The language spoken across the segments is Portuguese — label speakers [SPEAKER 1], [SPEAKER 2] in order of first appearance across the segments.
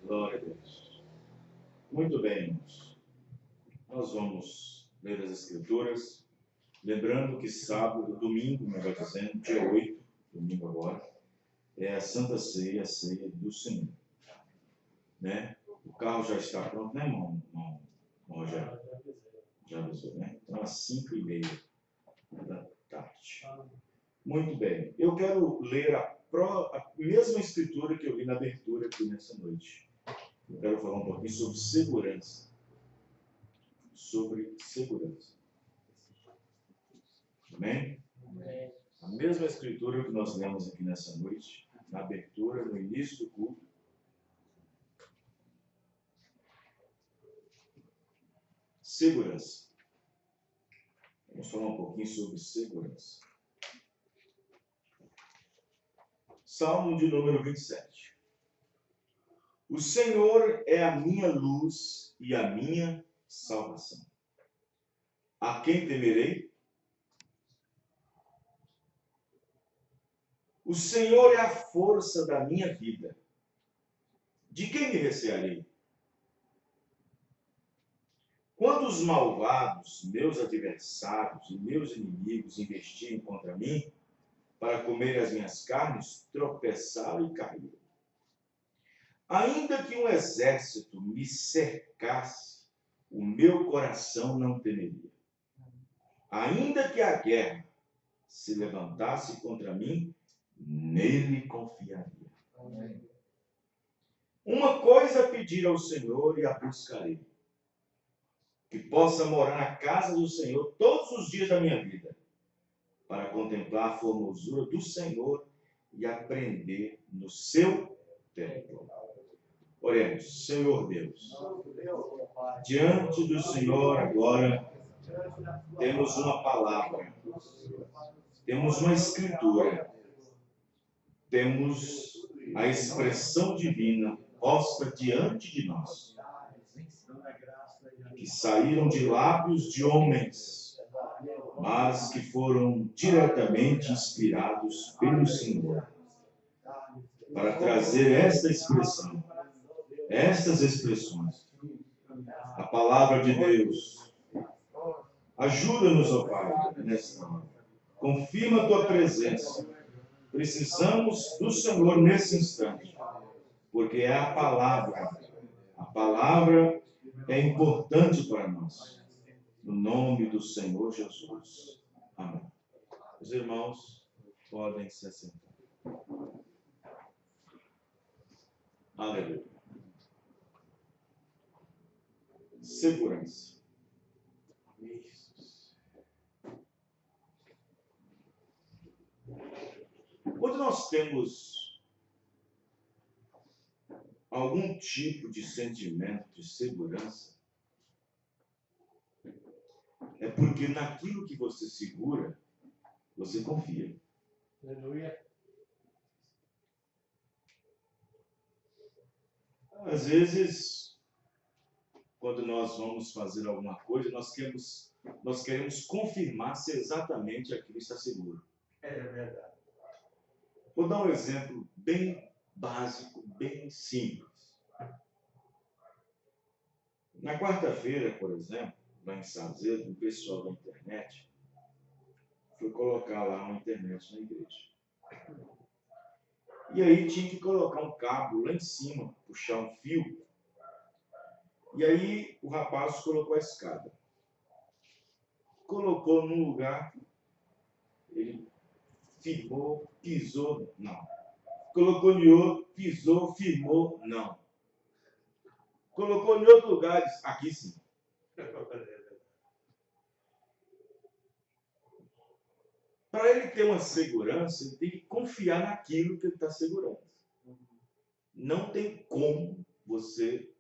[SPEAKER 1] Glória a Deus. Muito bem, irmãos. Nós vamos ler as Escrituras. Lembrando que sábado, domingo, melhor dizendo, dia 8, domingo agora, é a Santa Ceia, a ceia do Senhor. Né? O carro já está pronto, né, irmão? Rogério? Já avisou, né? Então, às 5h30 da tarde. Muito bem. Eu quero ler a mesma escritura que eu li na abertura aqui nessa noite. Eu quero falar um pouquinho sobre segurança. Sobre segurança. Amém?
[SPEAKER 2] Amém.
[SPEAKER 1] A mesma escritura que nós lemos aqui nessa noite, na abertura, no início do culto. Segurança. Vamos falar um pouquinho sobre segurança. Salmo de número 27. O Senhor é a minha luz e a minha salvação. A quem temerei? O Senhor é a força da minha vida. De quem me recearei? Quando os malvados, meus adversários e meus inimigos investirem contra mim, para comer as minhas carnes, tropeçaram e caíram. Ainda que um exército me cercasse, o meu coração não temeria. Ainda que a guerra se levantasse contra mim, nele confiaria.
[SPEAKER 2] Amém.
[SPEAKER 1] Uma coisa pedir ao Senhor e a buscarei, que possa morar na casa do Senhor todos os dias da minha vida, para contemplar a formosura do Senhor e aprender no seu templo. Oremos. Senhor Deus, diante do Senhor agora temos uma palavra, temos uma escritura, temos a expressão divina posta diante de nós, que saíram de lábios de homens, mas que foram diretamente inspirados pelo Senhor, para trazer esta expressão, estas expressões, a palavra de Deus. Ajuda-nos, ó Pai, nesta hora. Confirma a tua presença. Precisamos do Senhor nesse instante, porque é a palavra. A palavra é importante para nós. No nome do Senhor Jesus. Amém. Os irmãos podem se assentar. Aleluia. Segurança. Quando nós temos algum tipo de sentimento de segurança, é porque naquilo que você segura, você confia.
[SPEAKER 2] Aleluia.
[SPEAKER 1] Às vezes, quando nós vamos fazer alguma coisa, nós queremos confirmar se exatamente aquilo está seguro.
[SPEAKER 2] É verdade.
[SPEAKER 1] Vou dar um exemplo bem básico, bem simples. Na quarta-feira, por exemplo, lá em Sazedo, o pessoal da internet foi colocar lá uma internet na igreja. E aí tinha que colocar um cabo lá em cima, puxar um fio. E aí o rapaz colocou a escada. Colocou num lugar, ele firmou, pisou, não. Colocou em outro, pisou, firmou, não. Colocou em outro lugar, disse, aqui sim. Para ele ter uma segurança, ele tem que confiar naquilo que ele está segurando. Não tem como você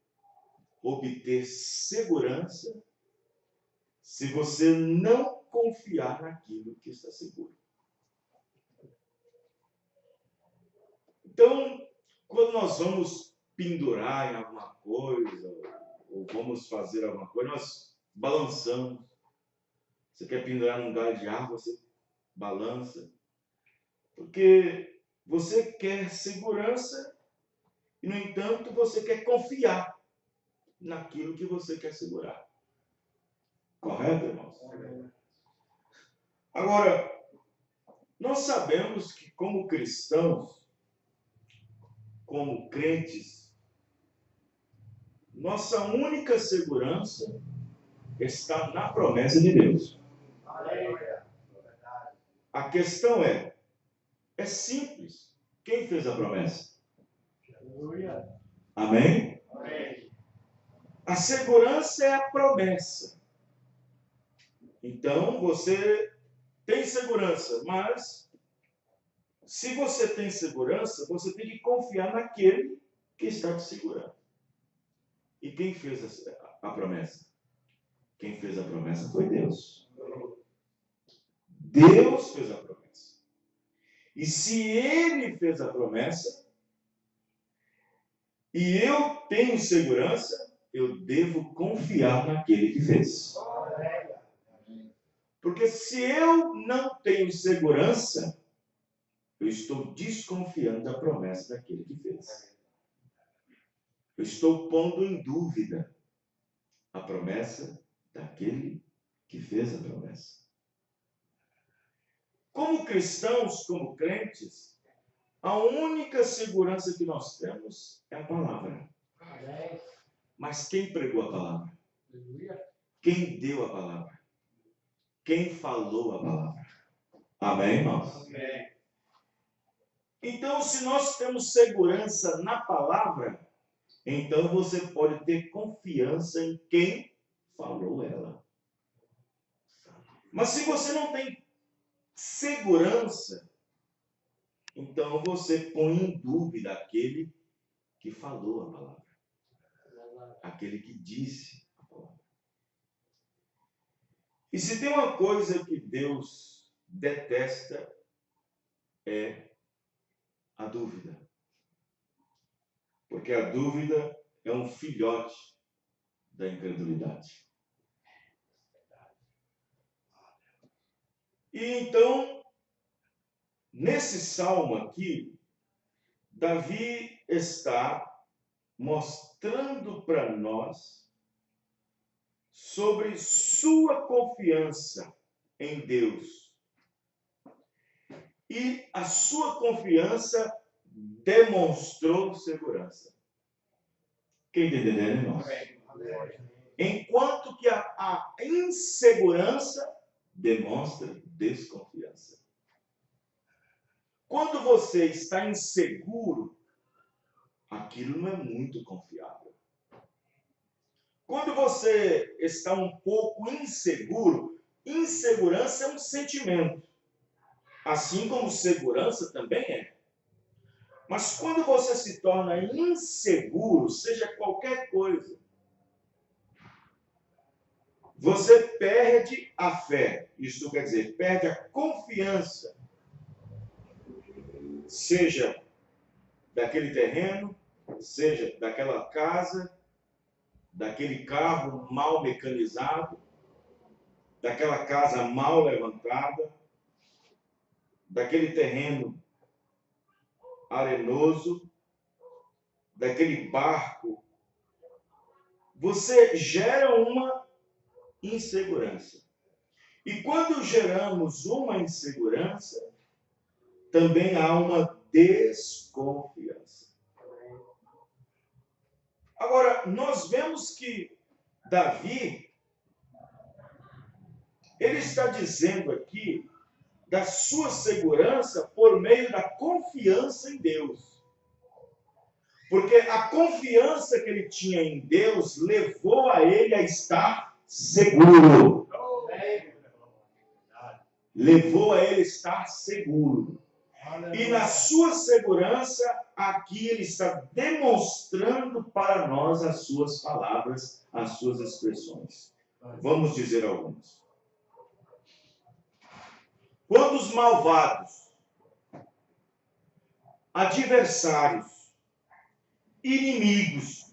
[SPEAKER 1] obter segurança se você não confiar naquilo que está seguro. Então, quando nós vamos pendurar em alguma coisa, ou vamos fazer alguma coisa, nós balançamos. Você quer pendurar num galho de árvore, você balança. Porque você quer segurança E, no entanto, você quer confiar naquilo que você quer segurar. Correto, irmãos? Agora, nós sabemos que como cristãos, como crentes, nossa única segurança está na promessa de Deus. A questão é simples. Quem fez a promessa? Amém? A segurança é a promessa. Então, você tem segurança, mas se você tem segurança, você tem que confiar naquele que está te segurando. E quem fez a promessa? Quem fez a promessa foi Deus. Deus fez a promessa. E se Ele fez a promessa, e eu tenho segurança, eu devo confiar naquele que fez. Porque se eu não tenho segurança, eu estou desconfiando da promessa daquele que fez. Eu estou pondo em dúvida a promessa daquele que fez a promessa. Como cristãos, como crentes, a única segurança que nós temos é a palavra. Mas quem pregou a palavra? Quem deu a palavra? Quem falou a palavra? Amém, irmãos?
[SPEAKER 2] Amém.
[SPEAKER 1] Então, se nós temos segurança na palavra, então você pode ter confiança em quem falou ela. Mas se você não tem segurança, então você põe em dúvida aquele que falou a palavra. Aquele que disse a palavra. E se tem uma coisa que Deus detesta, é a dúvida. Porque a dúvida é um filhote da incredulidade. E então, nesse salmo aqui, Davi está mostrando para nós sobre sua confiança em Deus. E a sua confiança demonstrou segurança. Quem está entendendo, irmãos? Enquanto que a insegurança demonstra desconfiança. Quando você está inseguro, aquilo não é muito confiável. Quando você está um pouco inseguro, insegurança é um sentimento. Assim como segurança também é. Mas quando você se torna inseguro, seja qualquer coisa, você perde a fé. Isso quer dizer, perde a confiança. Seja daquele terreno, seja daquela casa, daquele carro mal mecanizado, daquela casa mal levantada, daquele terreno arenoso, daquele barco. Você gera uma insegurança. E quando geramos uma insegurança, também há uma desconfiança. Agora, nós vemos que Davi, ele está dizendo aqui da sua segurança por meio da confiança em Deus. Porque a confiança que ele tinha em Deus levou a ele a estar seguro. Levou a ele a estar seguro. E na sua segurança, aqui ele está demonstrando para nós as suas palavras, as suas expressões. Vamos dizer algumas. Quando os malvados, adversários, inimigos,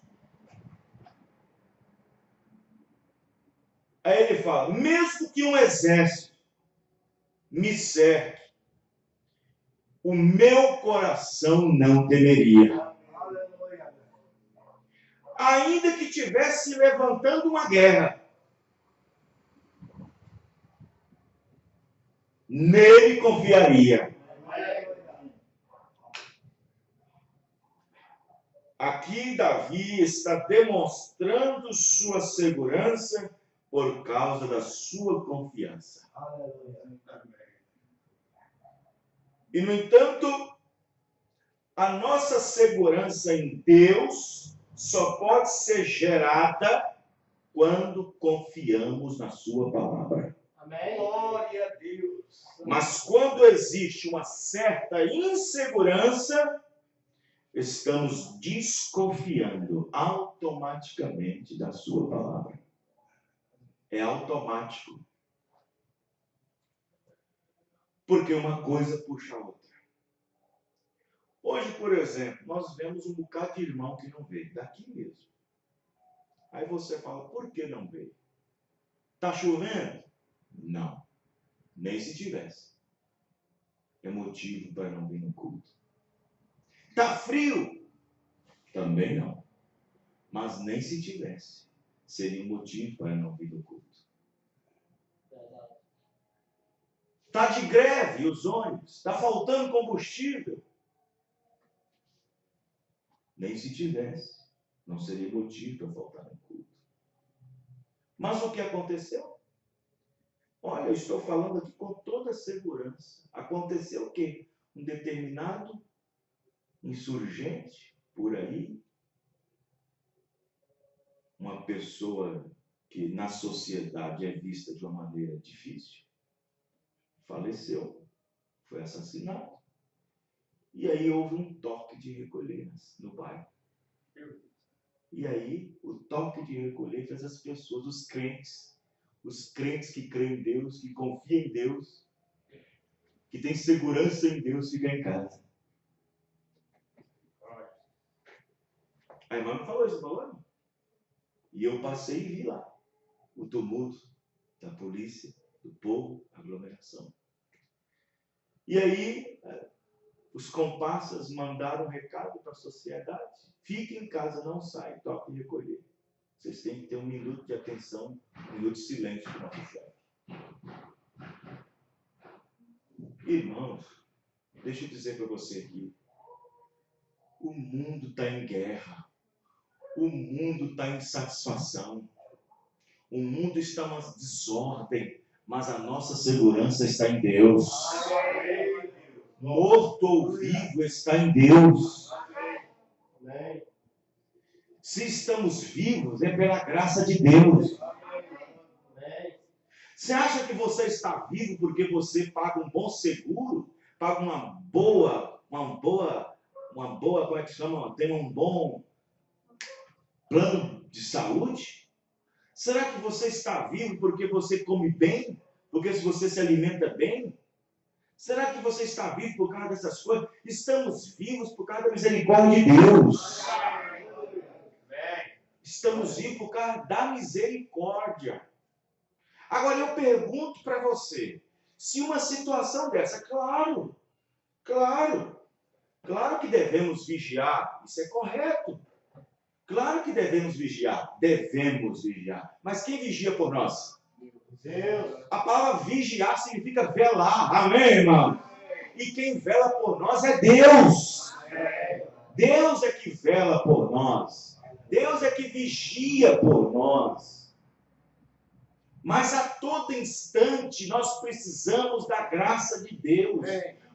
[SPEAKER 1] aí ele fala, mesmo que um exército me cerque, o meu coração não temeria. ainda que tivesse levantando uma guerra, nele confiaria. Aqui Davi está demonstrando sua segurança por causa da sua confiança. E, no entanto, a nossa segurança em Deus só pode ser gerada quando confiamos na sua palavra.
[SPEAKER 2] Amém. Glória a Deus.
[SPEAKER 1] Mas quando existe uma certa insegurança, estamos desconfiando automaticamente da sua palavra. É automático. Porque uma coisa puxa a outra. Hoje, por exemplo, nós vemos um bocado de irmão que não veio, daqui mesmo. Aí você fala, por que não veio? Está chovendo? Não. Nem se tivesse. É motivo para não vir no culto. Está frio? Também não. Mas nem se tivesse. Seria motivo para não vir no culto. Está de greve os ônibus. Está faltando combustível. Nem se tivesse. Não seria motivo para faltar no culto. Mas o que aconteceu? Olha, eu estou falando aqui com toda segurança. Aconteceu o quê? Um determinado insurgente por aí, uma pessoa que na sociedade é vista de uma maneira difícil, faleceu, foi assassinado. E aí houve um toque de recolher no bairro. E aí o toque de recolher fez as pessoas, os crentes que creem em Deus, que confiam em Deus, que têm segurança em Deus, ficar em casa. A irmã me falou isso, falou? E eu passei e vi lá o tumulto da polícia, do povo, a aglomeração. E aí os comparsas mandaram um recado para a sociedade: fiquem em casa, não saiam, toque de recolher. Vocês têm que ter 1 minuto de atenção, 1 minuto de silêncio para o nosso chefe. Irmãos, deixa eu dizer para você aqui, o mundo está em guerra, o mundo está em insatisfação, o mundo está em uma desordem, mas a nossa segurança está em Deus. Morto ou vivo está em Deus. Se estamos vivos, é pela graça de Deus. Você acha que você está vivo porque você paga um bom seguro? Paga uma boa, como é que chama? Tem um bom plano de saúde? Será que você está vivo porque você come bem? Porque você se alimenta bem? Será que você está vivo por causa dessas coisas? Estamos vivos por causa da misericórdia de Deus. Estamos vivos por causa da misericórdia. Agora eu pergunto para você, se uma situação dessa, claro que devemos vigiar, isso é correto. Claro que devemos vigiar. Mas quem vigia por nós? Deus. A palavra vigiar significa velar. Amém, irmão? E quem vela por nós é Deus. Deus é que vela por nós. Deus é que vigia por nós. Mas a todo instante nós precisamos da graça de Deus.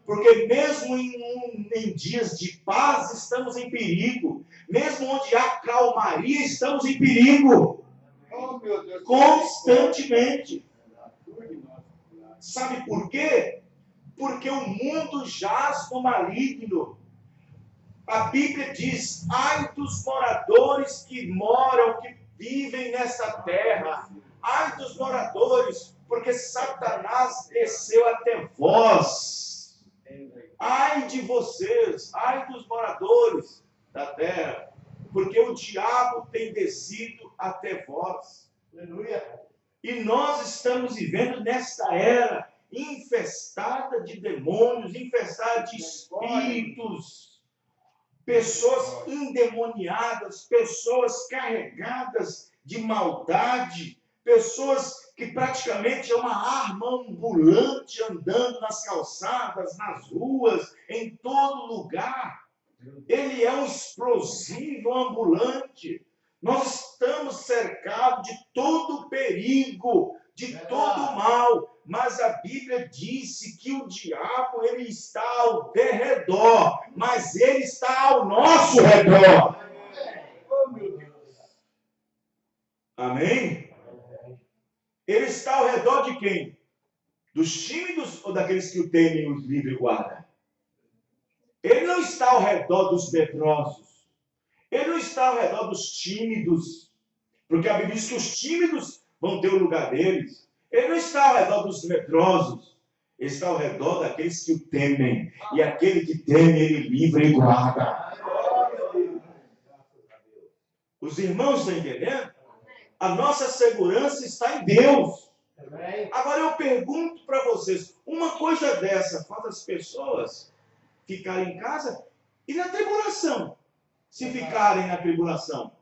[SPEAKER 1] Porque mesmo em dias de paz estamos em perigo. Mesmo onde há calmaria estamos em perigo. Constantemente. Sabe por quê? Porque o mundo jaz no maligno. A Bíblia diz: ai dos moradores que vivem nessa terra. Ai dos moradores, porque Satanás desceu até vós. Ai de vocês, ai dos moradores da terra, porque o diabo tem descido até vós. Aleluia. E nós estamos vivendo nesta era infestada de demônios, infestada de espíritos pessoas endemoniadas, pessoas carregadas de maldade, pessoas que praticamente é uma arma ambulante andando nas calçadas, nas ruas, em todo lugar. Ele é um explosivo ambulante. Nós estamos cercados de todo perigo, de todo mal. Mas a Bíblia disse que o diabo ele está ao derredor, mas ele está ao nosso redor. Amém? Ele está ao redor de quem? Dos tímidos ou daqueles que o temem e os livre guarda? Ele não está ao redor dos medrosos. Ele não está ao redor dos tímidos. Porque a Bíblia diz que os tímidos vão ter o lugar deles. Ele não está ao redor dos medrosos. Ele está ao redor daqueles que o temem. E aquele que teme, ele livra e guarda. Os irmãos estão entendendo? A nossa segurança está em Deus. Agora eu pergunto para vocês, uma coisa dessa faz as pessoas ficarem em casa e na tribulação. Se ficarem na tribulação,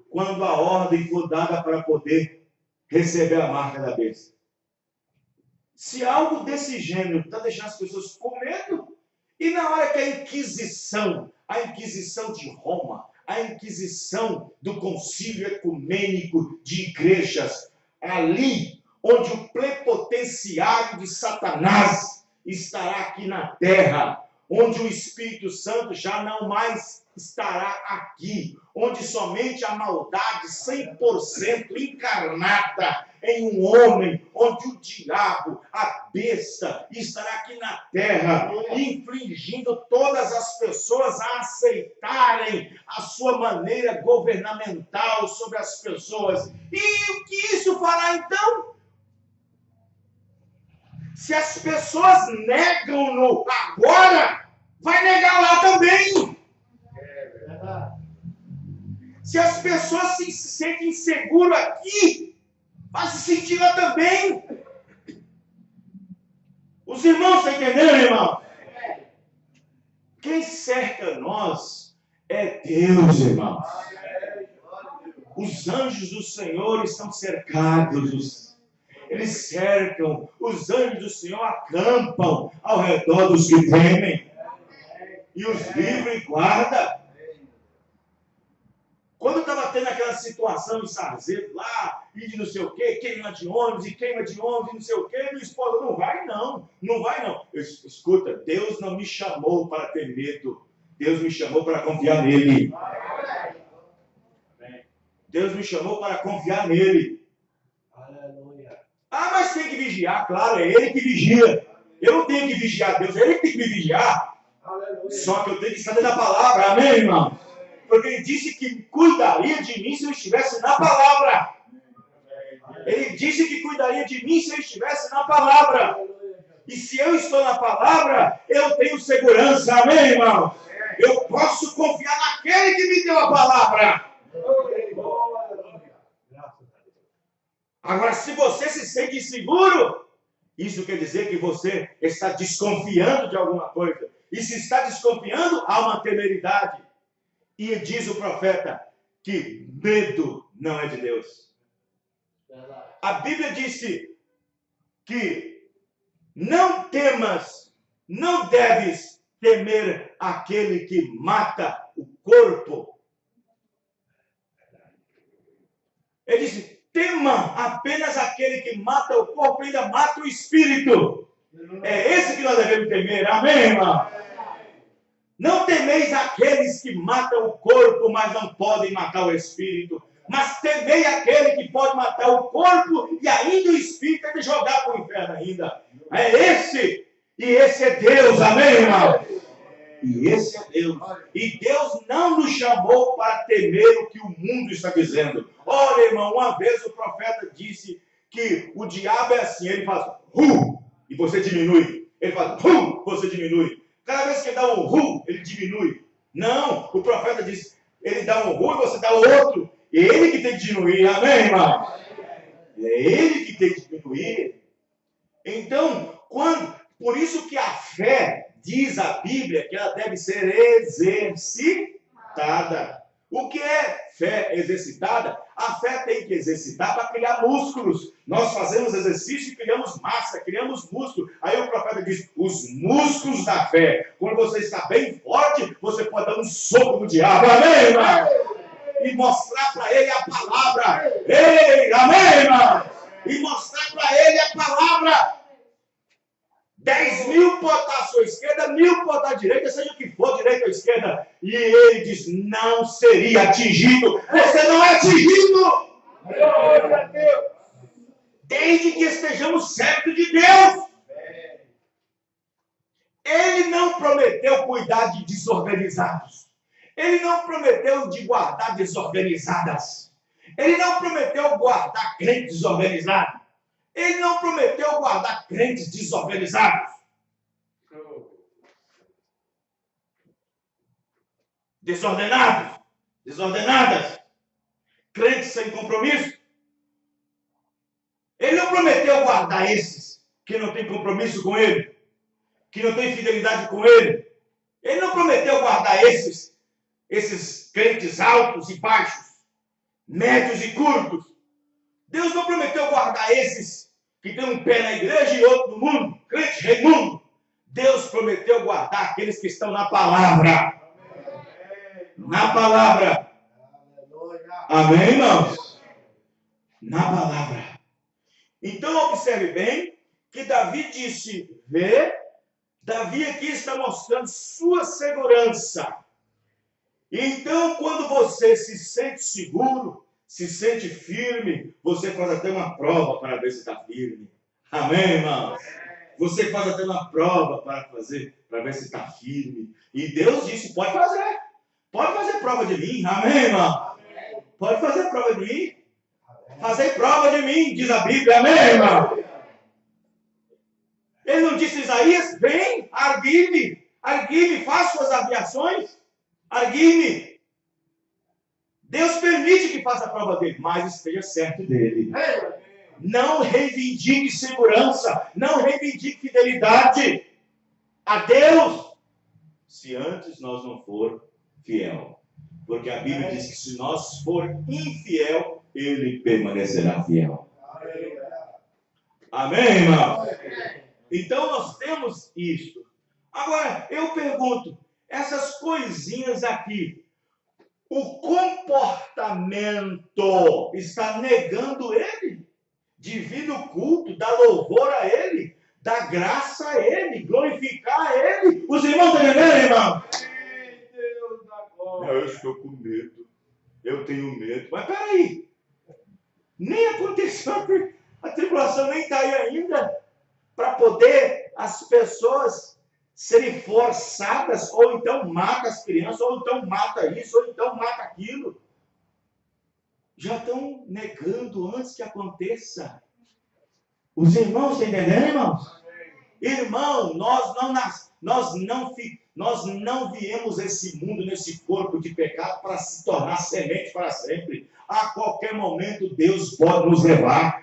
[SPEAKER 1] quando a ordem for dada para poder receber a marca da besta. Se algo desse gênero está deixando as pessoas com medo, e na hora que a Inquisição de Roma, a Inquisição do Concílio Ecumênico de Igrejas, ali onde o plepotenciário de Satanás estará aqui na terra, onde o Espírito Santo já não mais estará aqui, onde somente a maldade 100% encarnada em um homem, onde o diabo, a besta, estará aqui na terra, infligindo todas as pessoas a aceitarem a sua maneira governamental sobre as pessoas. E o que isso fará então? Se as pessoas negam-no agora, vai negar lá também. Se as pessoas se sentem inseguras aqui, vai se sentir lá também. Os irmãos estão entendendo, irmão? Quem cerca nós é Deus, irmãos. Os anjos do Senhor estão cercados. Eles cercam. Os anjos do Senhor acampam ao redor dos que temem. E os livra e guarda. Quando estava tendo aquela situação em Sarzedo lá, e de não sei o quê, queima de ônibus, e não sei o quê, minha esposa, não vai não. Escuta, Deus não me chamou para ter medo. Deus me chamou para confiar nele. Deus me chamou para confiar nele. Ah, mas tem que vigiar, claro, é ele que vigia. Eu não tenho que vigiar Deus, é ele que tem que me vigiar. Só que eu tenho que estar dentro da palavra, amém, irmão? Porque ele disse que cuidaria de mim se eu estivesse na palavra. Ele disse que cuidaria de mim se eu estivesse na palavra. E se eu estou na palavra, eu tenho segurança, amém, irmão? Eu posso confiar naquele que me deu a palavra. Agora, se você se sente inseguro, isso quer dizer que você está desconfiando de alguma coisa. E se está desconfiando, há uma temeridade. E diz o profeta que medo não é de Deus. A Bíblia disse que não temas, não deves temer aquele que mata o corpo. Ele disse, tema apenas aquele que mata o corpo e ainda mata o espírito. É esse que nós devemos temer, amém, irmão? Não temeis aqueles que matam o corpo, mas não podem matar o espírito. Mas temei aquele que pode matar o corpo e ainda o espírito é de jogar para o inferno ainda. É esse. E esse é Deus, amém, irmão? E esse é Deus. E Deus não nos chamou para temer o que o mundo está dizendo. Olha, irmão, uma vez o profeta disse que o diabo é assim, ele faz e você diminui. Ele faz você diminui. Cada vez que ele dá um ele diminui. Não, o profeta diz, ele dá um e você dá outro. Ele que tem que diminuir, amém, irmão? É ele que tem que diminuir. Então, por isso que a fé diz a Bíblia que ela deve ser exercitada. O que é fé exercitada? A fé tem que exercitar para criar músculos. Nós fazemos exercício e criamos massa, criamos músculo. Aí o profeta diz, os músculos da fé. Quando você está bem forte, você pode dar um soco no diabo. Amém, irmão? E mostrar para ele a palavra. Ei, amém, irmão? E mostrar para ele a palavra. 10.000 pode estar à sua esquerda, 1.000 pode estar à direita, seja o que for, direita ou esquerda. E ele diz, não seria atingido. Você não é atingido. Glória a Deus. Desde que estejamos certos de Deus. Ele não prometeu cuidar de desorganizados. Ele não prometeu de guardar desorganizadas. Ele não prometeu guardar crentes desorganizados. Ele não prometeu guardar crentes desorganizados. Desordenados. Desordenadas. Crentes sem compromisso. Ele não prometeu guardar esses que não têm compromisso com ele. Que não têm fidelidade com ele. Ele não prometeu guardar esses crentes altos e baixos. Médios e curtos. Deus não prometeu guardar esses que tem um pé na igreja e outro no mundo, crente reimundo. Deus prometeu guardar aqueles que estão na palavra. Na palavra. Amém, irmãos? Na palavra. Então, observe bem que Davi disse, Davi aqui está mostrando sua segurança. Então, quando você se sente seguro, se sente firme, você faz até uma prova para ver se está firme. Amém, irmãos? Você faz até uma prova para ver se está firme. E Deus disse, pode fazer. Pode fazer prova de mim. Amém, irmão? Pode fazer prova de mim. Fazer prova de mim, diz a Bíblia. Amém, irmão? Ele não disse, Isaías, vem, argui-me. Argui-me, faz suas aviações. Argui-me. Deus permite que faça a prova dele, mas esteja certo dele. Não reivindique segurança, não reivindique fidelidade a Deus, se antes nós não for fiel. Porque a Bíblia diz que se nós for infiel, ele permanecerá fiel. Amém, irmão? Então nós temos isto. Agora, eu pergunto, essas coisinhas aqui, o comportamento está negando ele? Divino culto, dá louvor a ele, dá graça a ele, glorificar a ele. Os irmãos estão entendendo, irmão? Eu estou com medo. Eu tenho medo. Mas peraí. Nem aconteceu. A tribulação nem está aí ainda. Para poder as pessoas serem forçadas, ou então mata as crianças, ou então mata isso, ou então mata aquilo. Já estão negando antes que aconteça. Os irmãos estão entendendo, irmãos? Irmão, nós não viemos esse mundo, nesse corpo de pecado, para se tornar semente para sempre. A qualquer momento Deus pode nos levar.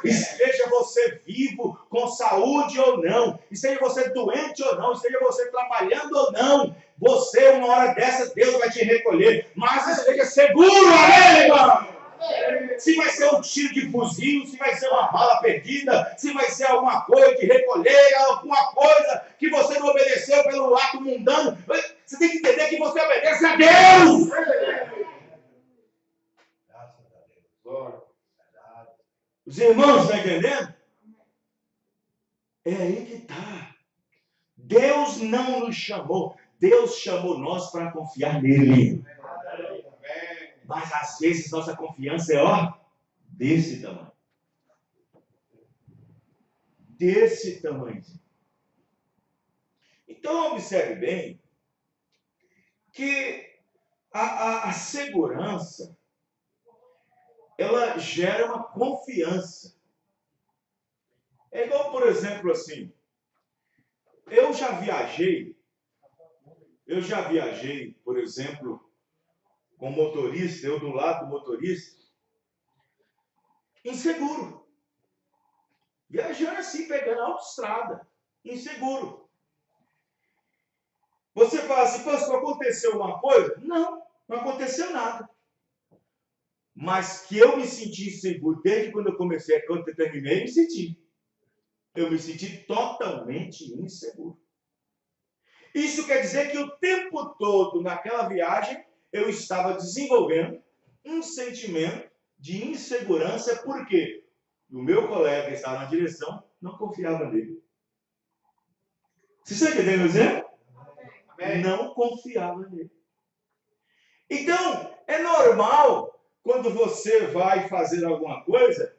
[SPEAKER 1] Esteja você vivo, com saúde ou não, esteja você doente ou não, esteja você trabalhando ou não, você, uma hora dessa, Deus vai te recolher, mas esteja seguro, amém, irmão? Se vai ser um tiro de fuzil, se vai ser uma bala perdida, se vai ser alguma coisa de recolher, alguma coisa que você não obedeceu pelo ato mundano, você tem que entender que você obedece a Deus. Os irmãos estão entendendo? É aí que está. Deus não nos chamou. Deus chamou nós para confiar nele. Mas às vezes nossa confiança é, desse tamanho. Desse tamanho. Então observe bem que a segurança, ela gera uma confiança. É igual, por exemplo, assim, eu já viajei, por exemplo, com motorista, eu do lado do motorista, inseguro. Viajando assim, pegando a autoestrada, inseguro. Você fala assim, pastor, aconteceu alguma coisa? Não, não aconteceu nada. Mas que eu me senti inseguro desde quando eu comecei, quando eu terminei, me senti. Eu me senti totalmente inseguro. Isso quer dizer que o tempo todo naquela viagem eu estava desenvolvendo um sentimento de insegurança, porque o meu colega que estava na direção não confiava nele. Vocês estão entendendo o exemplo? Não confiava nele. Então, é normal quando você vai fazer alguma coisa,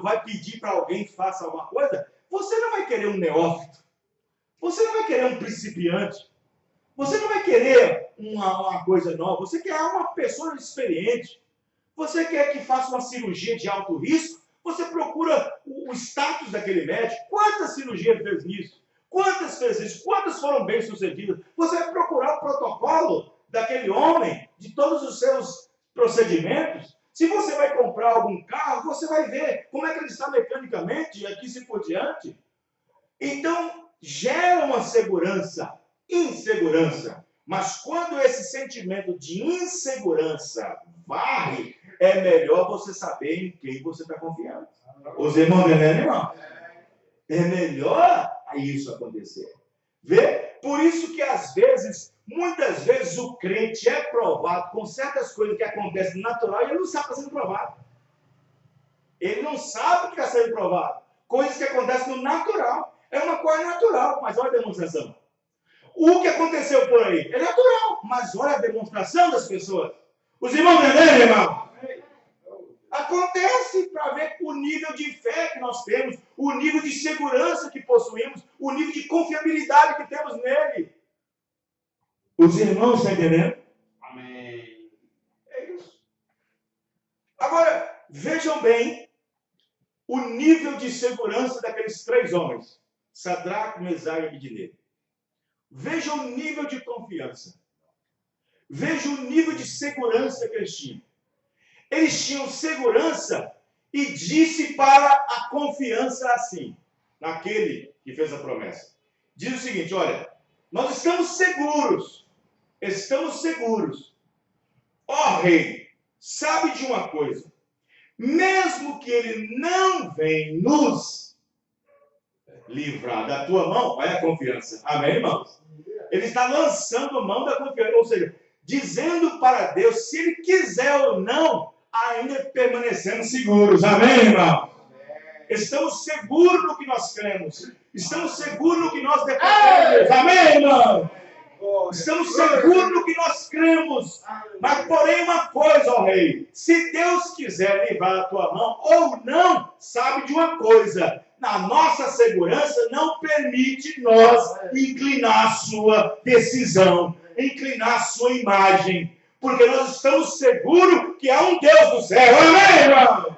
[SPEAKER 1] vai pedir para alguém que faça alguma coisa, você não vai querer um neófito, você não vai querer um principiante, você não vai querer uma coisa nova, você quer uma pessoa experiente, você quer que faça uma cirurgia de alto risco, você procura o status daquele médico, quantas cirurgias fez nisso, quantas fez isso, quantas foram bem sucedidas, você vai procurar o protocolo daquele homem, de todos os seus procedimentos. Se você vai comprar algum carro, você vai ver como é que ele está mecanicamente e aqui se por diante. Então, gera uma insegurança. Mas quando esse sentimento de insegurança varre, é melhor você saber em quem você está confiando. Os irmãos entendem, irmão? É melhor isso acontecer. Vê? Por isso que muitas vezes o crente é provado com certas coisas que acontecem no natural e ele não sabe que está sendo provado. Ele não sabe que está sendo provado. Coisas que acontecem no natural. É uma coisa natural, mas olha a demonstração. O que aconteceu por aí é natural, mas olha a demonstração das pessoas. Os irmãos entenderam, irmão? Acontece para ver o nível de fé que nós temos, o nível de segurança que possuímos, o nível de confiabilidade que temos nele. Os irmãos estão entendendo? Amém. É isso. Agora, vejam bem o nível de segurança daqueles 3 homens. Sadraque, Mesaque e Abednego. Vejam o nível de confiança. Vejam o nível de segurança que eles tinham. Eles tinham segurança e disse para a confiança assim, naquele que fez a promessa. Diz o seguinte, olha, nós estamos seguros. Ó rei, sabe de uma coisa, mesmo que ele não venha nos livrar da tua mão, olha a confiança, amém, irmãos? Ele está lançando mão da confiança, ou seja, dizendo para Deus, se ele quiser ou não, ainda permanecemos seguros. Amém, irmão? Estamos seguros no que nós cremos. Estamos seguros no que nós defendemos. Amém, irmão? Estamos seguros no que nós cremos. Mas, porém, uma coisa, ó rei. Se Deus quiser livrar a tua mão ou não, sabe de uma coisa. A nossa segurança não permite nós inclinar a sua decisão, inclinar a sua imagem. Porque nós estamos seguros que há um Deus no céu. Amém, irmão?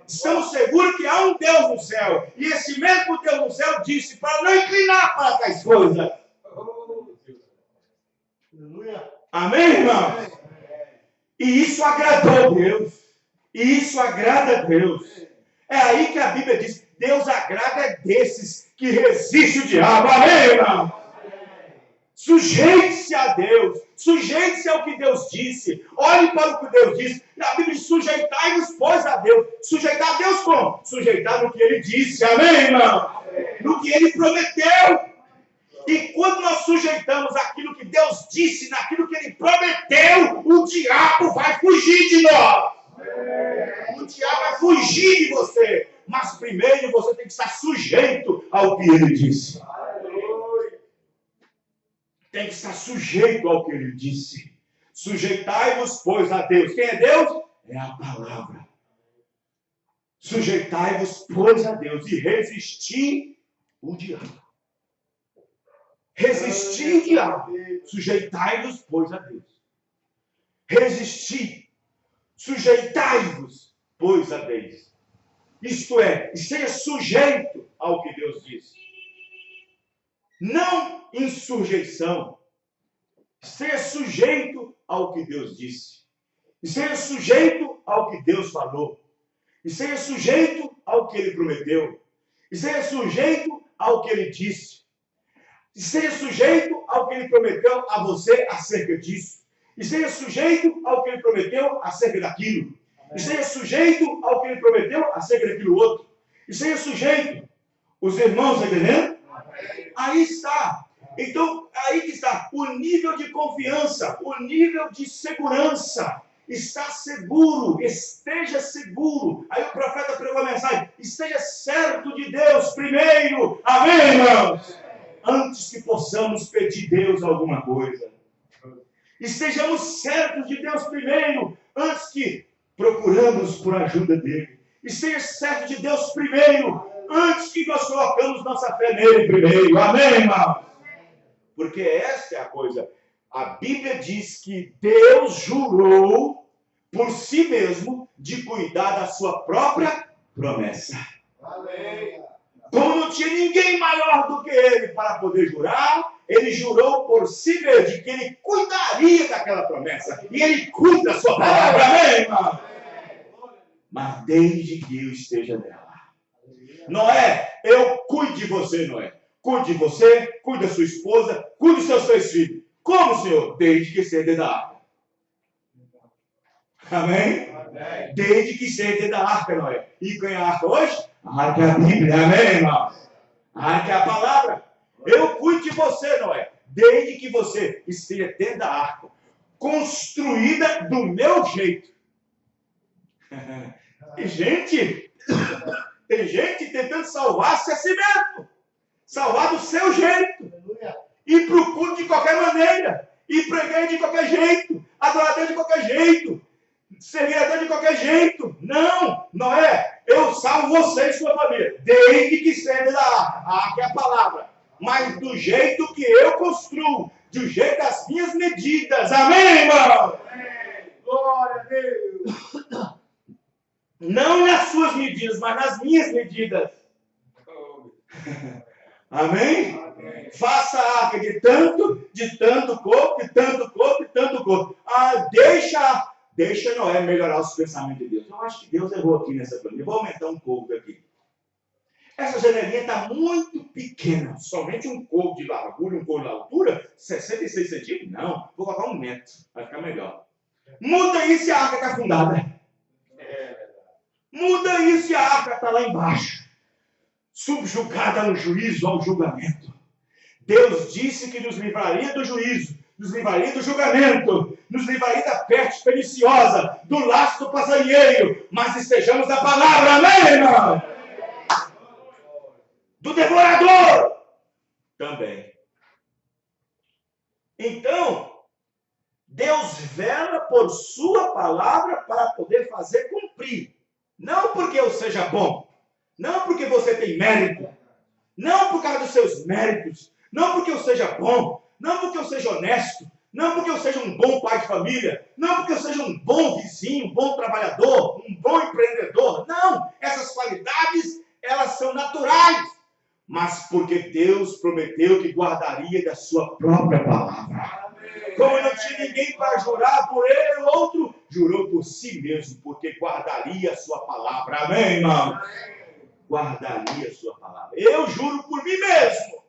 [SPEAKER 1] Estamos seguros que há um Deus no céu. E esse mesmo Deus no céu disse para não inclinar para tais coisas. Amém, irmão? E isso agradou a Deus. E isso agrada a Deus. É aí que a Bíblia diz, Deus agrada desses que resistem o diabo. Amém, irmão? Sujeite-se a Deus, sujeite-se ao que Deus disse, olhe para o que Deus disse. A Bíblia diz, sujeitai-vos, pois, a Deus. Sujeitar a Deus como? Sujeitar no que Ele disse, amém, irmão? No que Ele prometeu. E quando nós sujeitamos aquilo que Deus disse, naquilo que Ele prometeu, o diabo vai fugir de nós. O diabo vai fugir de você. Mas primeiro você tem que estar sujeito ao que Ele disse. Tem que estar sujeito ao que Ele disse. Sujeitai-vos, pois, a Deus. Quem é Deus? É a palavra. Sujeitai-vos, pois, a Deus. E resistir o diabo. Resistir o diabo. Sujeitai-vos, pois, a Deus. Resistir. Sujeitai-vos, pois, a Deus. Isto é, esteja sujeito ao que Deus disse. Não em sujeição. Esteja sujeito ao que Deus disse. Esteja sujeito ao que Deus falou. Esteja sujeito ao que Ele prometeu. Esteja sujeito ao que Ele disse. Esteja sujeito ao que ele prometeu a você acerca disso. Esteja sujeito ao que ele prometeu acerca daquilo. Esteja sujeito ao que ele prometeu acerca daquilo outro. Esteja sujeito. Os irmãos, estão entendendo? Aí está. Então, aí que está o nível de confiança, o nível de segurança. Está seguro, esteja seguro. Aí o profeta pregou a mensagem: esteja certo de Deus primeiro. Amém, irmãos? Antes que possamos pedir a Deus alguma coisa. Estejamos certos de Deus primeiro, antes que procuramos por ajuda dele. Esteja certo de Deus primeiro, antes que nós colocamos nossa fé nele primeiro. Amém, irmãos? Porque esta é a coisa. A Bíblia diz que Deus jurou por si mesmo de cuidar da sua própria promessa.
[SPEAKER 2] Amém.
[SPEAKER 1] Como não tinha ninguém maior do que ele para poder jurar, ele jurou por si mesmo de que ele cuidaria daquela promessa. E ele cuida da sua palavra. Amém, irmão? Mas desde que eu esteja nela. Noé, eu cuide de você, Noé. Cuide de você, cuide da sua esposa, cuide dos seus 3 filhos. Como, Senhor? Desde que esteja dentro da arca. Amém? Amém? Desde que esteja dentro da arca, Noé. E quem é a arca hoje? A arca é a Bíblia. Amém, irmão? A arca é a palavra. Eu cuido de você, Noé. Desde que você esteja dentro da arca. Construída do meu jeito. Tem gente tentando salvar-se a si mesmo. Salvar do seu jeito. Ir para o culto de qualquer maneira. Ir para a igreja de qualquer jeito. Adorar a Deus de qualquer jeito. Servir a Deus de qualquer jeito. Não, não é. Eu salvo você e sua família. Desde que seja da arca. A arca é a palavra. Mas do jeito que eu construo. Do jeito das minhas medidas. Amém, irmão?
[SPEAKER 2] Amém. Glória a Deus.
[SPEAKER 1] Não nas suas medidas, mas nas minhas medidas. Amém? Amém? Faça a arca de tanto corpo, de tanto corpo, de tanto corpo. Deixa Noé melhorar os pensamentos de Deus. Eu acho que Deus errou aqui nessa planilha. Eu vou aumentar um corpo aqui. Essa janelinha está muito pequena. Somente um corpo de largura, um corpo de altura, 66 centímetros? Não, vou colocar 1 metro. Vai ficar melhor. Muda isso e a arca está afundada. Muda isso e a arca está lá embaixo. Subjugada ao juízo, ao julgamento. Deus disse que nos livraria do juízo, nos livraria do julgamento, nos livraria da peste perniciosa, do laço do passarinheiro, mas estejamos na palavra, amém, irmão? Do devorador também. Então, Deus vela por sua palavra para poder fazer cumprir. Não porque eu seja bom, não porque você tem mérito, não por causa dos seus méritos, não porque eu seja bom, não porque eu seja honesto, não porque eu seja um bom pai de família, não porque eu seja um bom vizinho, um bom trabalhador, um bom empreendedor. Não, essas qualidades, elas são naturais, mas porque Deus prometeu que guardaria da sua própria palavra. Como não tinha ninguém para jurar por ele, o outro jurou por si mesmo, porque guardaria a sua palavra. Amém, irmão? Guardaria a sua palavra. Eu juro por mim mesmo.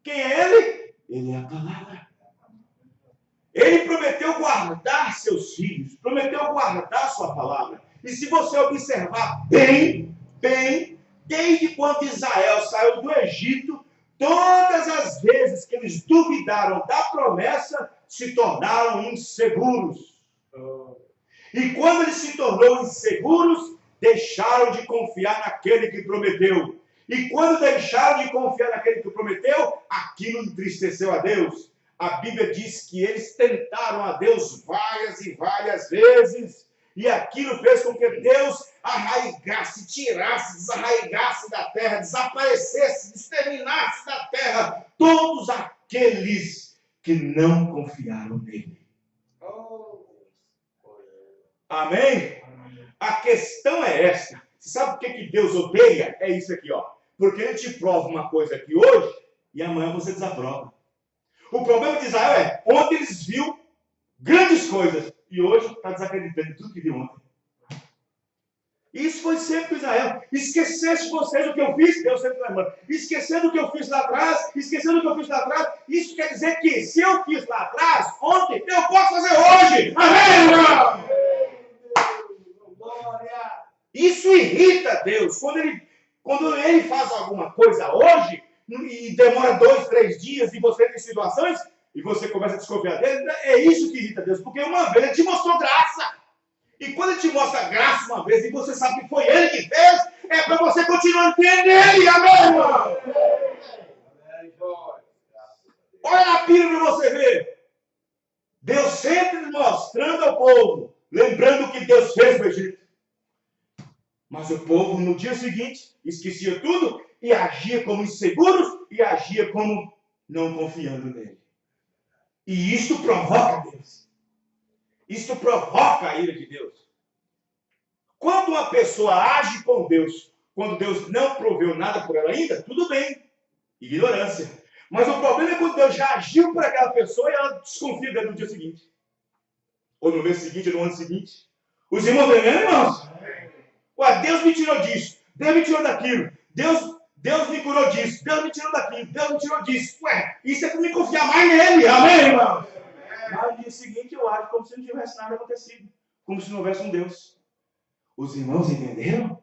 [SPEAKER 1] Quem é ele? Ele é a palavra. Ele prometeu guardar seus filhos, prometeu guardar sua palavra. E se você observar bem, desde quando Israel saiu do Egito, todas as vezes que eles duvidaram da promessa, se tornaram inseguros. E quando eles se tornaram inseguros, deixaram de confiar naquele que prometeu. E quando deixaram de confiar naquele que prometeu, aquilo entristeceu a Deus. A Bíblia diz que eles tentaram a Deus várias e várias vezes. E aquilo fez com que Deus arraigasse, tirasse, desarraigasse da terra, desaparecesse, exterminasse da terra todos aqueles que não confiaram nele. Amém? A questão é essa. Você sabe o que Deus odeia? É isso aqui, ó. Porque ele te prova uma coisa aqui hoje e amanhã você desaprova. O problema de Israel é, ontem eles viram grandes coisas e hoje está desacreditando de tudo que viu ontem. Isso foi sempre com Israel. Esquecesse vocês o que eu fiz, Deus sempre lembrando. Esquecendo o que eu fiz lá atrás, esquecendo o que eu fiz lá atrás. Isso quer dizer que se eu fiz lá atrás, ontem, eu posso fazer hoje. Amém, irmão? Isso irrita Deus. Quando ele faz alguma coisa hoje, e demora 2, 3 dias, e você tem situações, e você começa a desconfiar dele, é isso que irrita Deus. Porque uma vez ele te mostrou graça. E quando ele te mostra graça uma vez, e você sabe que foi ele que fez, é para você continuar entendendo ele. Amém, irmão? Olha na Bíblia para você ver. Deus sempre mostrando ao povo, lembrando o que Deus fez no Egito. Mas o povo, no dia seguinte, esquecia tudo e agia como inseguros e agia como não confiando nele. E isto provoca Deus. Isto provoca a ira de Deus. Quando uma pessoa age com Deus, quando Deus não proveu nada por ela ainda, tudo bem. Ignorância. Mas o problema é quando Deus já agiu por aquela pessoa e ela desconfia dele no dia seguinte. Ou no mês seguinte, ou no ano seguinte. Os irmãos entendem, irmãos? Ué, Deus me tirou disso. Deus me tirou daquilo. Deus me curou disso. Deus me tirou daquilo. Deus me tirou disso. Ué, isso é para me confiar mais nele. Amém, irmão? Mas no dia seguinte eu acho como se não tivesse nada acontecido. Como se não houvesse um Deus. Os irmãos entenderam?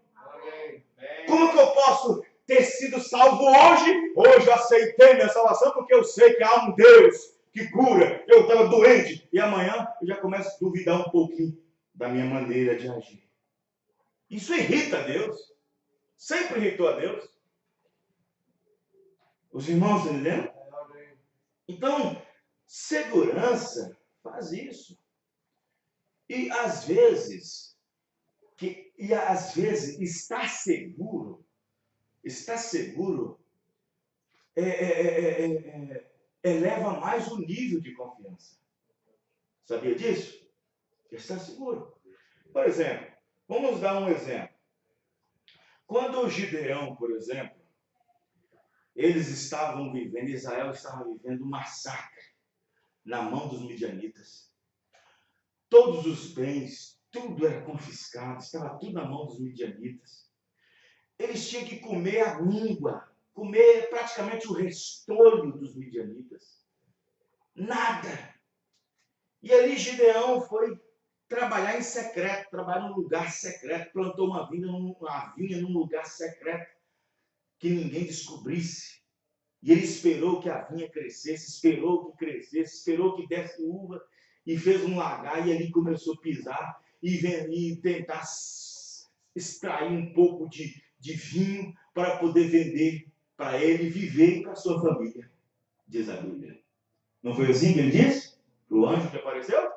[SPEAKER 1] Como que eu posso ter sido salvo hoje? Hoje eu aceitei minha salvação porque eu sei que há um Deus que cura. Eu estava doente. E amanhã eu já começo a duvidar um pouquinho da minha maneira de agir. Isso irrita a Deus. Sempre irritou a Deus. Os irmãos entenderam? Então, segurança faz isso. E às vezes estar seguro eleva mais o nível de confiança. Sabia disso? Estar seguro. Por exemplo, vamos dar um exemplo. Quando o Gideão, por exemplo, eles estavam vivendo, Israel estava vivendo um massacre na mão dos midianitas. Todos os bens, tudo era confiscado, estava tudo na mão dos midianitas. Eles tinham que comer a míngua, comer praticamente o restolho dos midianitas. Nada. E ali Gideão foi trabalhar em secreto, trabalhar num lugar secreto, plantou uma vinha num lugar secreto, que ninguém descobrisse. E ele esperou que a vinha crescesse, esperou que crescesse, esperou que desse uva, e fez um lagar, e ali começou a pisar, e tentar extrair um pouco de vinho, para poder vender para ele, viver para a sua família, diz a Bíblia. Não foi assim que ele disse? Para o anjo que apareceu?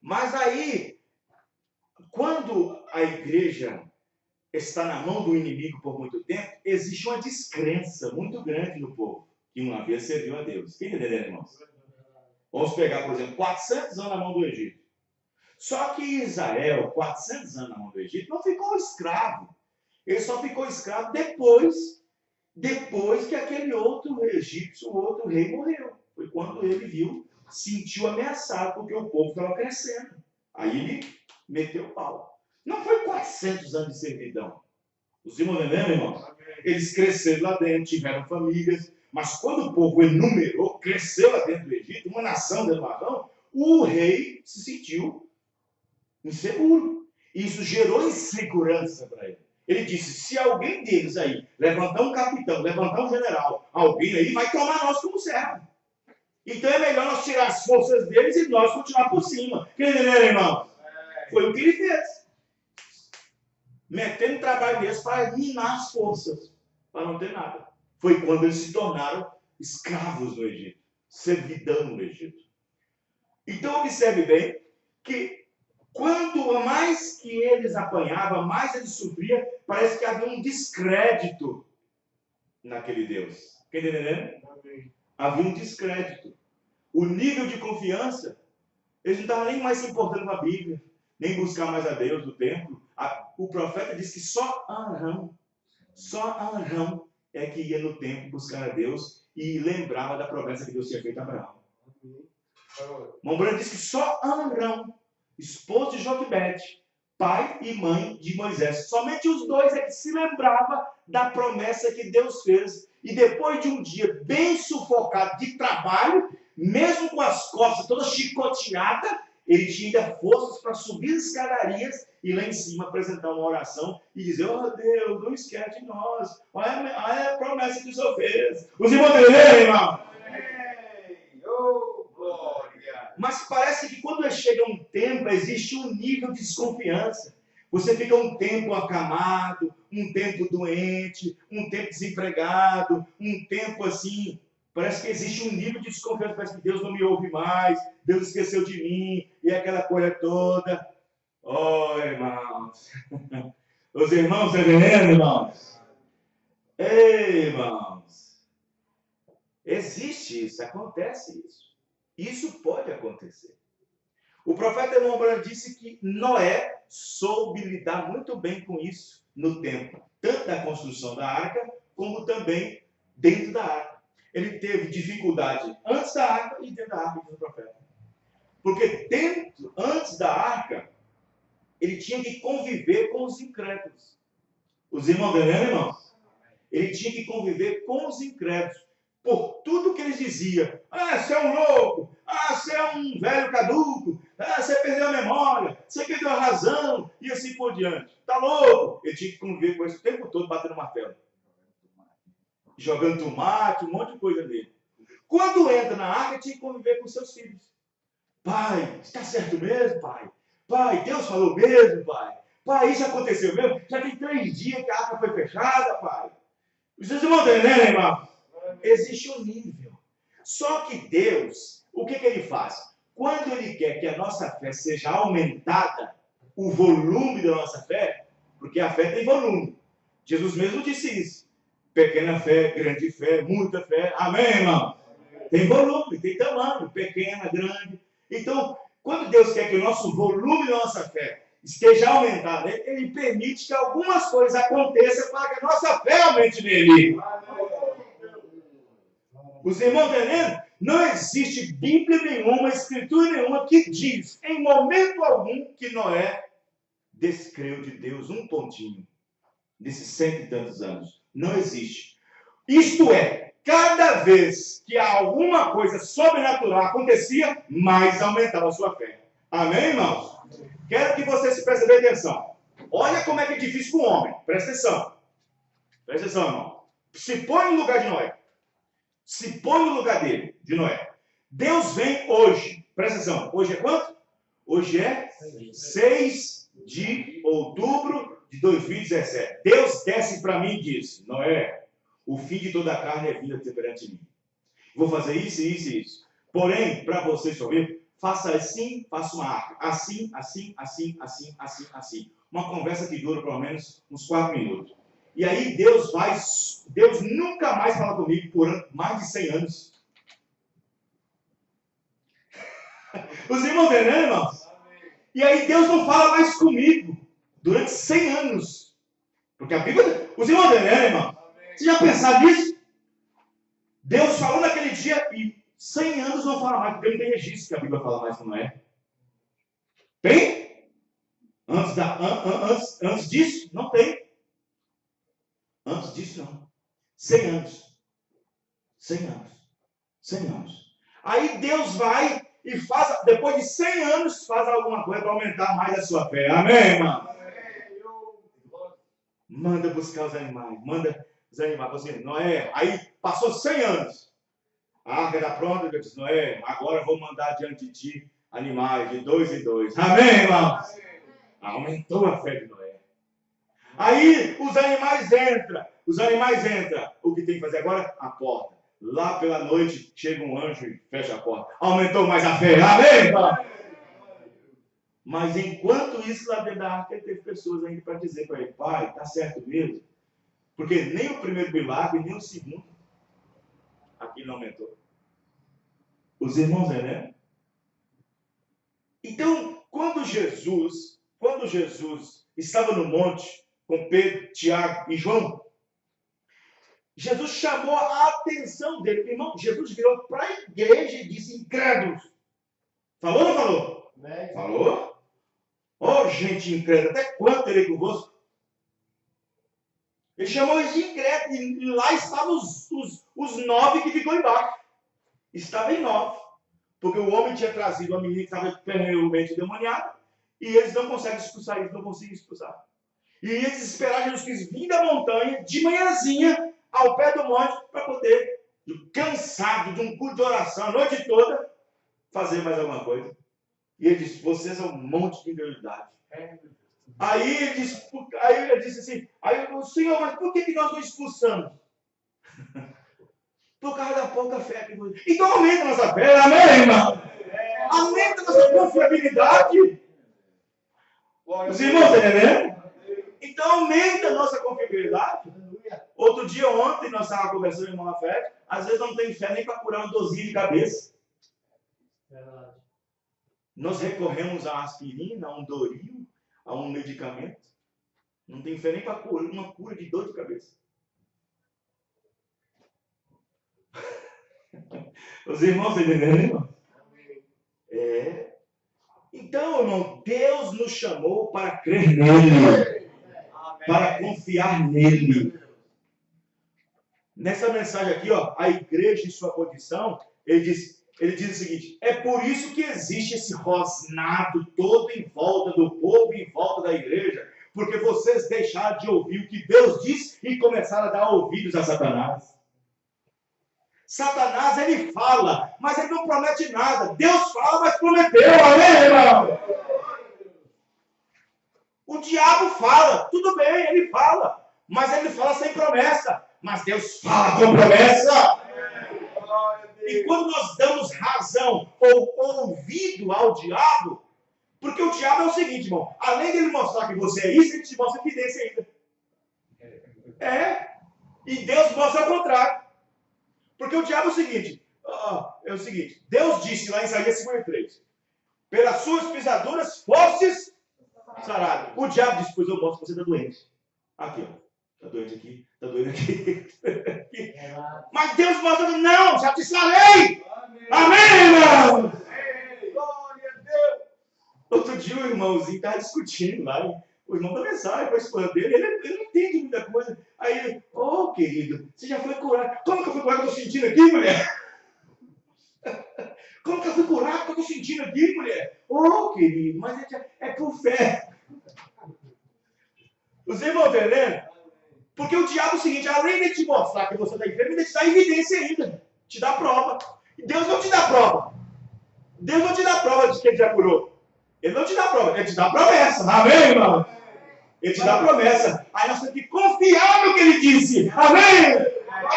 [SPEAKER 1] Mas aí, quando a igreja está na mão do inimigo por muito tempo, existe uma descrença muito grande no povo, que uma vez serviu a Deus. Quem entendeu, irmãos? Vamos pegar, por exemplo, 400 anos na mão do Egito. Só que Israel, 400 anos na mão do Egito, não ficou escravo. Ele só ficou escravo depois que aquele outro egípcio, o outro rei, morreu. Foi quando ele sentiu ameaçado, porque o povo estava crescendo. Aí ele meteu o pau. Não foi 400 anos de servidão. Os irmãos entenderam, irmãos? Eles cresceram lá dentro, tiveram famílias, mas quando o povo enumerou, cresceu lá dentro do Egito, uma nação dentro do Arão, o rei se sentiu inseguro. Isso gerou insegurança para ele. Ele disse, se alguém deles aí levantar um capitão, levantar um general, alguém aí vai tomar nós como servo. Então é melhor nós tirar as forças deles e nós continuar por cima. Quem entendeu, irmão? Foi o que ele fez. Metendo trabalho deles para minar as forças, para não ter nada. Foi quando eles se tornaram escravos no Egito, servidão no Egito. Então observe bem que quanto mais que eles apanhavam, mais eles sofriam, parece que havia um descrédito naquele Deus. Quem está entendendo? Havia um descrédito. O nível de confiança, eles não estavam nem mais se importando com a Bíblia, nem buscar mais a Deus do templo. O profeta disse que só Arão é que ia no templo buscar a Deus e lembrava da promessa que Deus tinha feito a Abraão. Mão Branca disse que só Arão, esposo de Joquebede, pai e mãe de Moisés. Somente os dois é que se lembrava da promessa que Deus fez. E depois de um dia bem sufocado de trabalho, mesmo com as costas todas chicoteadas, ele tinha ainda forças para subir as escadarias e lá em cima apresentar uma oração e dizer: oh Deus, não esquece de nós. Olha a promessa que o Senhor fez. Os irmãos entenderam, irmão?
[SPEAKER 2] Oh, glória.
[SPEAKER 1] Mas parece que quando chega um tempo, existe um nível de desconfiança. Você fica um tempo acamado, um tempo doente, um tempo desempregado, um tempo assim. Parece que existe um nível de desconfiança. Parece que Deus não me ouve mais, Deus esqueceu de mim, e aquela coisa toda. Oh, irmãos. Os irmãos estão entendendo, irmãos? Ei, irmãos. Existe isso, acontece isso. Isso pode acontecer. O profeta irmão Branham disse que Noé soube lidar muito bem com isso no tempo, tanto da construção da arca, como também dentro da arca. Ele teve dificuldade antes da arca e dentro da arca, diz o profeta. Porque antes da arca, ele tinha que conviver com os incrédulos. Os irmãos entendendo, irmãos? Ele tinha que conviver com os incrédulos. Por tudo que eles diziam: ah, você é um louco, ah, você é um velho caduco, ah, você perdeu a memória, você perdeu a razão, e assim por diante. Tá louco? Ele tinha que conviver com isso o tempo todo, batendo martelo, jogando tomate, um monte de coisa nele. Quando entra na arca, tinha que conviver com seus filhos. Pai, está certo mesmo, pai? Pai, Deus falou mesmo, pai? Pai, isso aconteceu mesmo? Já tem 3 dias que a arca foi fechada, pai. Vocês vão entender, irmão? Existe um nível. Só que Deus, o que ele faz? Quando ele quer que a nossa fé seja aumentada, o volume da nossa fé, porque a fé tem volume. Jesus mesmo disse isso. Pequena fé, grande fé, muita fé. Amém, irmão? Tem volume, tem tamanho, pequena, grande. Então, quando Deus quer que o nosso volume da nossa fé esteja aumentado, ele permite que algumas coisas aconteçam para que a nossa fé aumente nele. Os irmãos entendendo? Não existe Bíblia nenhuma, Escritura nenhuma que diz, em momento algum, que Noé descreu de Deus um pontinho nesses 100 e tantos anos. Não existe. Isto é, cada vez que alguma coisa sobrenatural acontecia, mais aumentava a sua fé. Amém, irmãos? Quero que você se preste bem atenção. Olha como é que é difícil para um homem. Presta atenção. Presta atenção, irmão. Se põe no lugar de Noé. Se põe no lugar dele, de Noé. Deus vem hoje. Presta atenção. Hoje é quanto? Hoje é 6 de outubro de 2017. Deus desce para mim e diz: Noé, o fim de toda a carne é vida perante mim. Vou fazer isso, isso e isso. Porém, para você chover, faça assim, faça uma arca. Assim, assim, assim, assim, assim, assim. Uma conversa que dura pelo menos uns 4 minutos. E aí Deus nunca mais fala comigo por mais de 100 anos. Os irmãos entendendo, irmãos? E aí Deus não fala mais comigo durante 100 anos. Porque a Bíblia... Os irmãos entendendo, irmão? Você já pensaram nisso? Deus falou naquele dia e 100 anos não fala mais, porque não tem registro que a Bíblia fala mais, não é? Tem? Antes disso, não tem. Antes disso, não. 100 anos. 100 anos. 100 anos. Aí Deus vai e faz, depois de 100 anos, faz alguma coisa para aumentar mais a sua fé. Amém, irmão? Manda buscar os animais. Manda os animais. Assim, Noé, aí passou 100 anos. A arca está pronta. Eu disse: Noé, agora eu vou mandar diante de ti animais de 2 em 2. Amém, irmão? Aumentou a fé de Noé. Aí os animais entram. O que tem que fazer agora? A porta. Lá pela noite chega um anjo e fecha a porta. Aumentou mais a fé. Amém, irmão? Mas enquanto isso, lá dentro da arca, ele teve pessoas ainda para dizer para ele: pai, está certo mesmo? Porque nem o primeiro milagre, nem o segundo, aqui não aumentou. Os irmãos, né? Então, quando Jesus estava no monte, com Pedro, Tiago e João, Jesus chamou a atenção dele. Irmão, Jesus virou para a igreja e disse: incrédulos. Falou ou não falou? Falou. Oh, gente incrédula, até quando terei convosco? Ele chamou eles de incrédulo, e lá estavam os 9 que ficou embaixo. Estava em 9. Porque o homem tinha trazido a menina que estava terrivelmente demoniada, e eles não conseguem expulsar, eles não conseguem expulsar. E eles esperaram Jesus Cristo vir da montanha, de manhãzinha, ao pé do monte, para poder, cansado de um culto de oração a noite toda, fazer mais alguma coisa. E ele disse, vocês são um monte de incredulidade. Aí ele disse assim, o Senhor, mas por que nós não expulsamos? Por causa da pouca fé que você... Então aumenta a nossa fé, amém, irmão? Aumenta a nossa confiabilidade. Os irmãos, estão entendendo? Então aumenta a nossa confiabilidade. Outro dia, ontem, nós estávamos conversando, irmão Afé, às vezes não tem fé nem para curar uma dorzinha de cabeça. Nós recorremos a aspirina, a um Doril, a um medicamento. Não tem fé nem para uma cura de dor de cabeça. Os irmãos estão entendendo, irmão? Então, irmão, Deus nos chamou para crer nele. Para confiar nele. Nessa mensagem aqui, ó, a igreja em sua condição, ele diz o seguinte, é por isso que existe esse rosnado todo em volta do povo, em volta da igreja, porque vocês deixaram de ouvir o que Deus diz e começaram a dar ouvidos a Satanás. Satanás, ele fala, mas ele não promete nada. Deus fala, mas prometeu, amém, irmão? O diabo fala, tudo bem, ele fala, mas ele fala sem promessa. Mas Deus fala com promessa. E quando nós damos razão ou ouvido ao diabo, porque o diabo é o seguinte, irmão, além de ele mostrar que você é isso, ele te mostra evidência ainda. E Deus mostra o contrário. Porque o diabo é o seguinte, Deus disse lá em Isaías 53, pelas suas pisaduras fostes sarados. O diabo disse, pois eu mostro que você está doente. Aqui, ó. Está doente aqui, está doente aqui. Mas Deus mostra, não, já te sarei. Amém, irmão? Glória a Deus. Outro dia o irmãozinho estava discutindo lá, o irmão da mensagem com a esposa dele, ele não entende muita coisa. Aí ele, querido, você já foi curado. Como que eu fui curado que eu estou sentindo aqui, mulher? Como que eu fui curado que eu estou sentindo aqui, mulher? Querido, mas é por fé. Os irmãos entendendo? Porque o diabo é o seguinte, além de te mostrar que você está enfermo, ele te dá evidência ainda. Te dá prova. E Deus não te dá prova. Deus não te dá prova de que ele já curou. Ele não te dá prova, ele te dá promessa. Amém, irmão? Ele te dá promessa. Aí nós temos que confiar no que ele disse. Amém?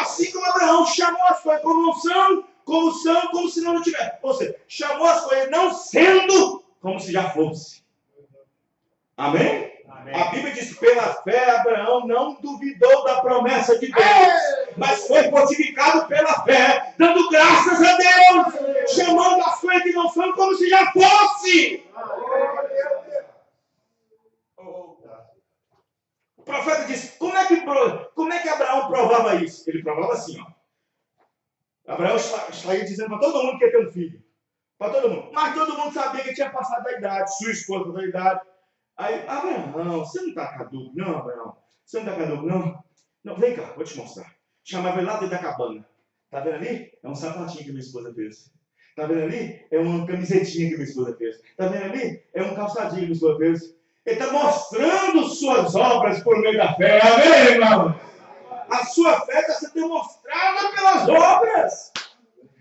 [SPEAKER 1] Assim como Abraão chamou as coisas como não são, como se não tivesse. Ou seja, chamou as coisas não sendo como se já fosse. Amém? A Bíblia diz, pela fé, Abraão não duvidou da promessa de Deus, mas foi fortificado pela fé, dando graças a Deus, chamando as coisas que não são como se já fosse. O profeta disse, como é que Abraão provava isso? Ele provava assim, ó. Abraão saía dizendo para todo mundo que ia ter um filho. Para todo mundo. Mas todo mundo sabia que tinha passado da idade, sua esposa da idade. Aí, Abraão, você não está caduco, não, Abraão? Você não está caduco, não? Não, vem cá, vou te mostrar. Chamava ele lá dentro da cabana. Tá vendo ali? É um sapatinho que minha esposa fez. Tá vendo ali? É uma camisetinha que minha esposa fez. Tá vendo ali? É um calçadinho que minha esposa fez. Ele está mostrando suas obras por meio da fé. Amém, irmão? A sua fé está sendo demonstrada pelas obras.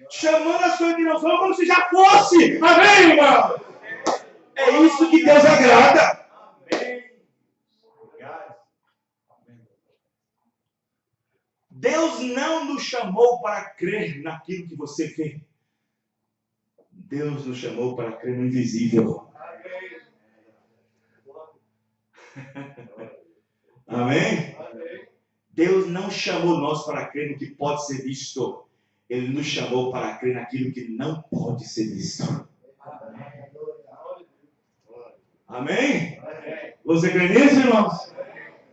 [SPEAKER 1] Chamando as coisas que não são como se já fosse. Amém, irmão? É isso que Deus agrada. Deus não nos chamou para crer naquilo que você vê. Deus nos chamou para crer no invisível. Amém? Deus não chamou nós para crer no que pode ser visto. Ele nos chamou para crer naquilo que não pode ser visto. Amém? Você crê nisso, irmãos?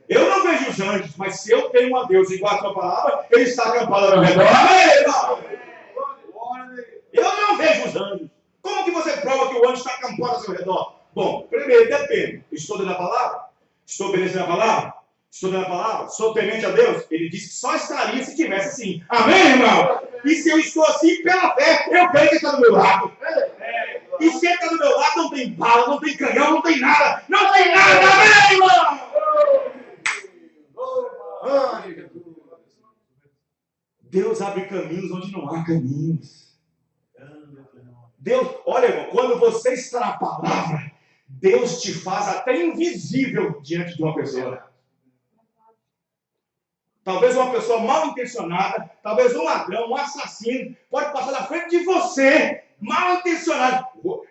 [SPEAKER 1] Eu não vejo os anjos, mas se eu tenho um Deus igual a sua palavra, ele está acampado ao meu redor. Amém, irmão? Eu não vejo os anjos. Como que você prova que o anjo está acampado ao seu redor? Bom, primeiro, depende. Estou dentro da palavra? Estou obedecendo a palavra? Estou dentro da palavra? Sou temente a Deus? Ele disse que só estaria se tivesse assim. Amém, irmão? E se eu estou assim, pela fé, eu creio que ele está do meu lado. E se ele está do meu lado, não tem bala, não tem canhão, não tem nada. Não tem nada, amém, irmão? Deus abre caminhos onde não há caminhos. Deus, olha, irmão, quando você está na palavra, Deus te faz até invisível diante de uma pessoa. Talvez uma pessoa mal intencionada, talvez um ladrão, um assassino, pode passar na frente de você, mal intencionado.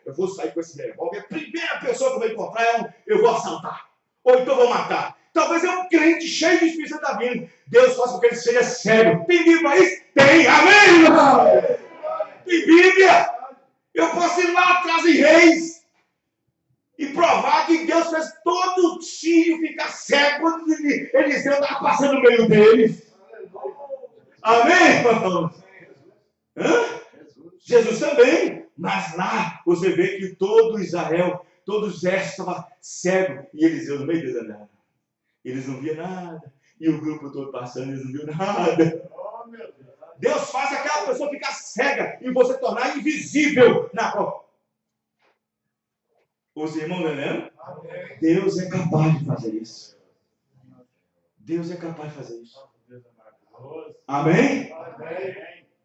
[SPEAKER 1] Eu vou sair com esse revólver, a primeira pessoa que eu vou encontrar eu vou assaltar. Ou então vou matar. Talvez é um crente cheio de Espírito Santo da vida. Deus faz com que ele seja cego. Tem Bíblia para isso? Tem. Amém, irmão? Tem Bíblia. Eu posso ir lá atrás em Reis e provar que Deus fez todo o tio ficar cego quando Eliseu estava passando no meio deles. Amém, irmão? Jesus também. Mas lá você vê que todo Israel, todo o exército estava cego e Eliseu no meio deles andava. Eles não viam nada. E o grupo todo passando, eles não viam nada. Deus faz aquela pessoa ficar cega e você tornar invisível na rua. Os irmãos entendendo? Deus é capaz de fazer isso. Deus é capaz de fazer isso. Amém?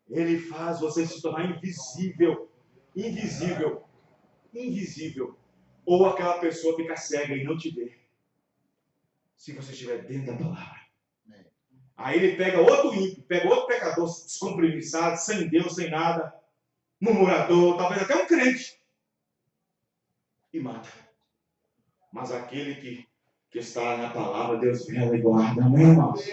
[SPEAKER 1] Ele faz você se tornar invisível. Invisível. Invisível. Ou aquela pessoa fica cega e não te vê. Se você estiver dentro da palavra. Aí ele pega outro ímpio, pega outro pecador descompromissado, sem Deus, sem nada, murmurador, talvez até um crente, e mata. Mas aquele que está na palavra, Deus vela e guarda, amém, irmãos?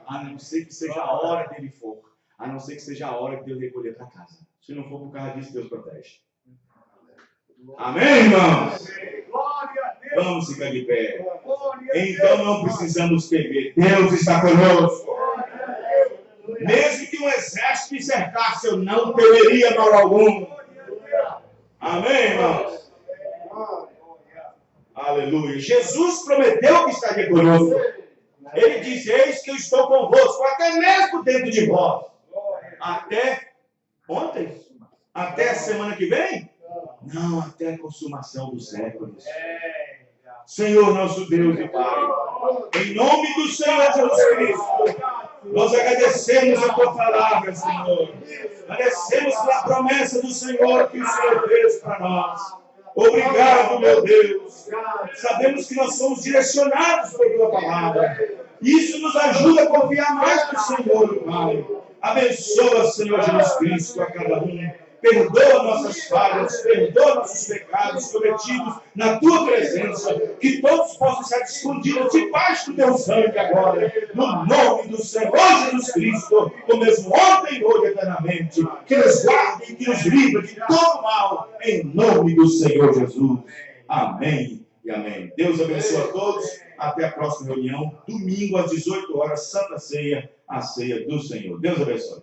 [SPEAKER 1] A não ser que seja a hora dele for, a não ser que seja a hora que Deus recolher para casa. Se não for por causa disso, Deus protege. Amém, irmãos? Vamos ficar de pé. Então não precisamos temer. Deus está conosco. Mesmo que um exército me cercasse, eu não temeria mal algum. Amém, irmãos? Aleluia. Jesus prometeu que estaria conosco. Ele diz: eis que eu estou convosco, até mesmo dentro de vós. Até ontem? Até a semana que vem? Não, até a consumação dos séculos. Senhor nosso Deus e Pai, em nome do Senhor Jesus Cristo, nós agradecemos a Tua palavra, Senhor. Agradecemos pela promessa do Senhor que o Senhor fez para nós. Obrigado, meu Deus. Sabemos que nós somos direcionados por Tua palavra. Isso nos ajuda a confiar mais no Senhor, Pai. Abençoa, Senhor Jesus Cristo, a cada um. Perdoa nossas falhas, perdoa nossos pecados cometidos na Tua presença, que todos possam estar escondidos debaixo do Teu sangue agora, no nome do Senhor Jesus Cristo, o mesmo ontem e hoje eternamente, que nos guarde e que nos livre de todo mal, em nome do Senhor Jesus. Amém e amém. Deus abençoe a todos, até a próxima reunião, domingo às 18 horas, Santa Ceia, a ceia do Senhor. Deus abençoe.